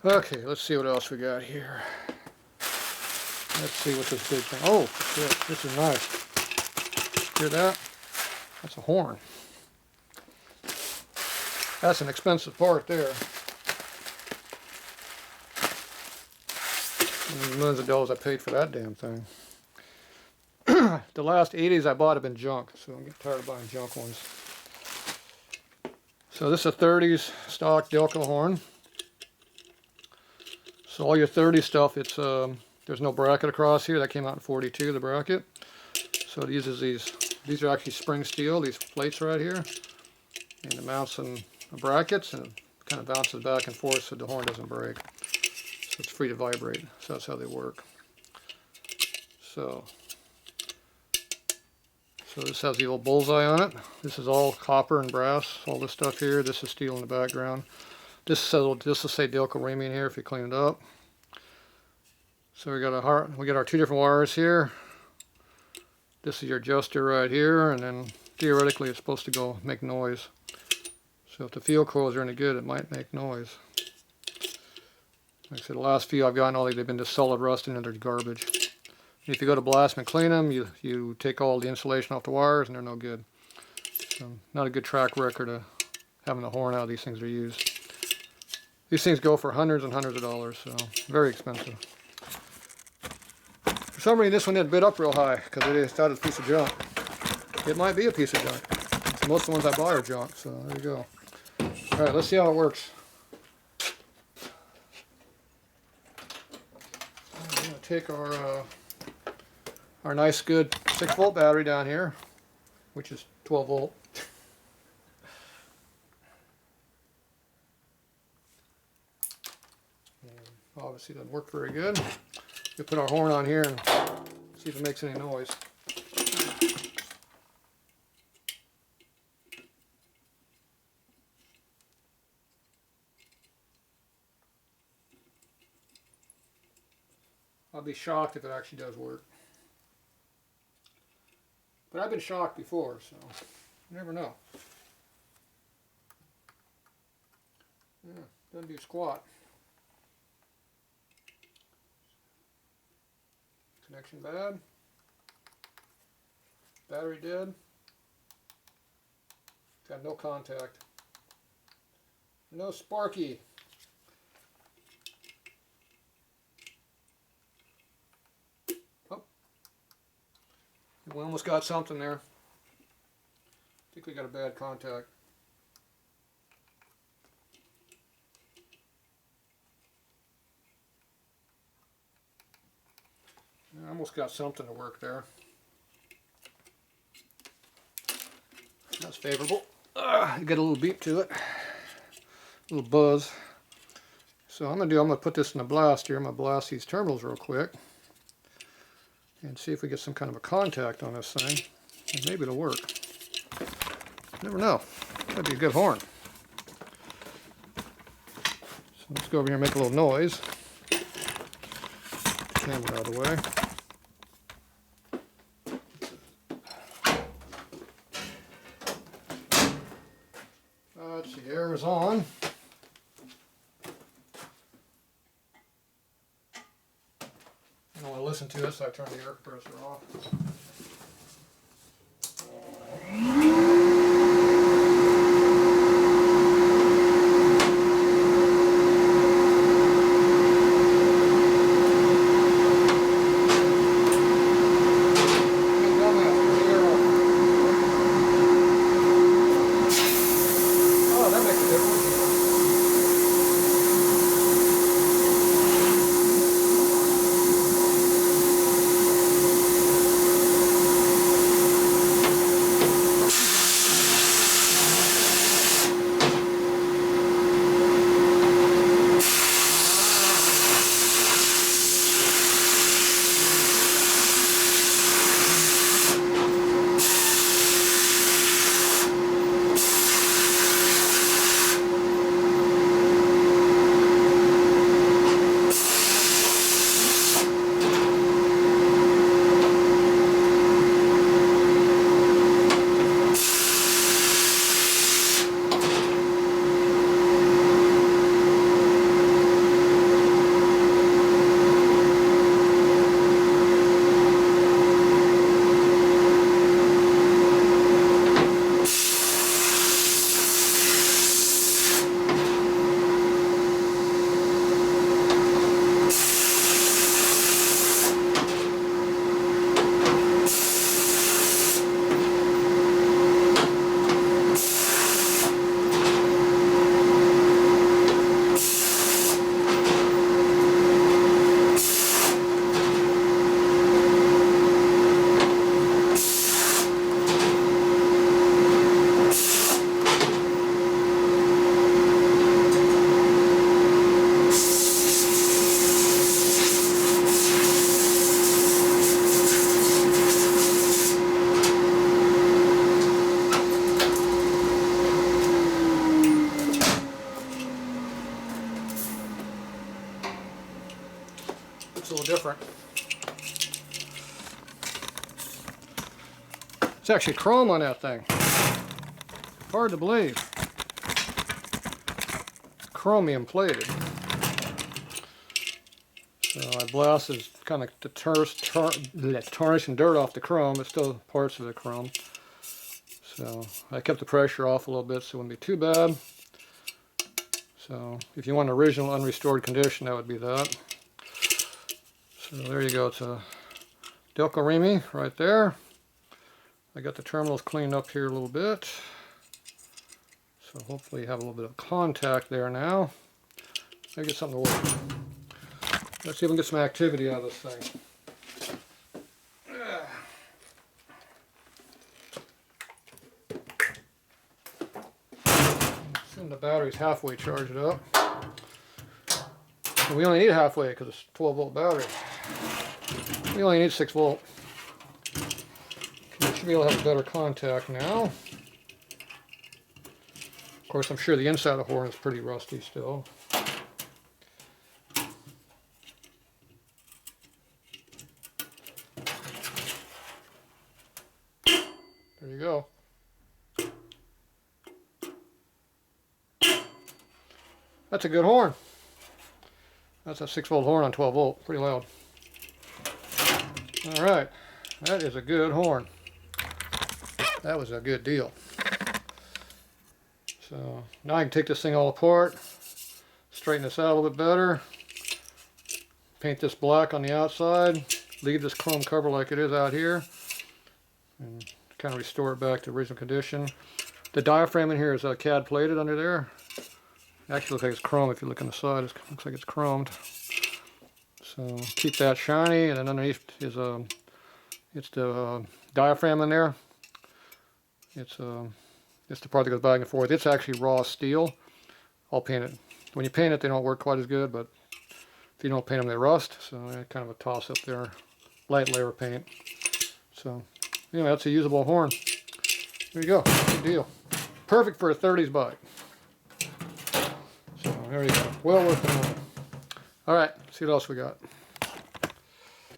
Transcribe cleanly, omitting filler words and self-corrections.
Okay, let's see what else we got here. Let's see what this big thing. Oh, shit, this is nice. Hear that? That's a horn. That's an expensive part there. Millions of dollars I paid for that damn thing. The last 80s I bought have been junk, so I'm getting tired of buying junk ones. So this is a 30s stock Delco horn. So all your 30 stuff, it's there's no bracket across here. That came out in 42, the bracket. So it uses these are actually spring steel, these plates right here. And it mounts in brackets and it kind of bounces back and forth so the horn doesn't break. So it's free to vibrate. So that's how they work. So this has the old bullseye on it. This is all copper and brass, all this stuff here. This is steel in the background. This will say Delco Ramian here if you clean it up. So we got our two different wires here. This is your adjuster right here, and then theoretically it's supposed to go make noise. So if the field coils are any good, it might make noise. Like I said, the last few I've gotten, all they've been just solid rusting and they're garbage. And if you go to blast them and clean them, you take all the insulation off the wires and they're no good. So not a good track record of having a horn how these things are used. These things go for hundreds and hundreds of dollars, so very expensive. For some reason this one didn't bid up real high because they thought it was a piece of junk. It might be a piece of junk. Most of the ones I buy are junk, so there you go. Alright, let's see how it works. I'm going to take our nice good 6-volt battery down here, which is 12 volt. And obviously it doesn't work very good. We'll put our horn on here and see if it makes any noise. I'll be shocked if it actually does work. But I've been shocked before, so you never know. Yeah, doesn't do squat. Connection bad. Battery dead. Got no contact. No sparky. Oh. We almost got something there. I think we got a bad contact. I almost got something to work there. That's favorable. You get a little beep to it, a little buzz. So I'm gonna put this in a blast here. I'm gonna blast these terminals real quick and see if we get some kind of a contact on this thing, and maybe it'll work. You never know. That'd be a good horn. So let's go over here and make a little noise. Get the camera out of the way. Let's see, air is on. I don't want to listen to it, so I turn the air compressor off. It's a little different. It's actually chrome on that thing. Hard to believe. Chromium plated. So I blasted kind of the tarnish and dirt off the chrome, but still parts of the chrome. So I kept the pressure off a little bit so it wouldn't be too bad. So if you want an original unrestored condition, that would be that. So there you go. It's a Delco Remy right there. I got the terminals cleaned up here a little bit. So hopefully you have a little bit of contact there now. Maybe get something to work with. Let's see if we can get some activity out of this thing. Assume the battery's halfway charged up. And we only need halfway because it's a 12-volt battery. We only need 6 volt. We should be able to have a better contact now. Of course, I'm sure the inside of the horn is pretty rusty still. There you go. That's a good horn. That's a 6-volt horn on 12 volt. Pretty loud. Alright. That is a good horn. That was a good deal. So now I can take this thing all apart, straighten this out a little bit better, paint this black on the outside, leave this chrome cover like it is out here, and kind of restore it back to original condition. The diaphragm in here is CAD plated under there. It actually looks like it's chrome if you look on the side. It looks like it's chromed. So keep that shiny, and then underneath is it's the diaphragm in there. It's the part that goes back and forth. It's actually raw steel. I'll paint it. When you paint it, they don't work quite as good, but if you don't paint them, they rust. So kind of a toss up there. Light layer of paint. So anyway, that's a usable horn. There you go. Good deal. Perfect for a 30s bike. So there you go. Well worth the money. All right, see what else we got.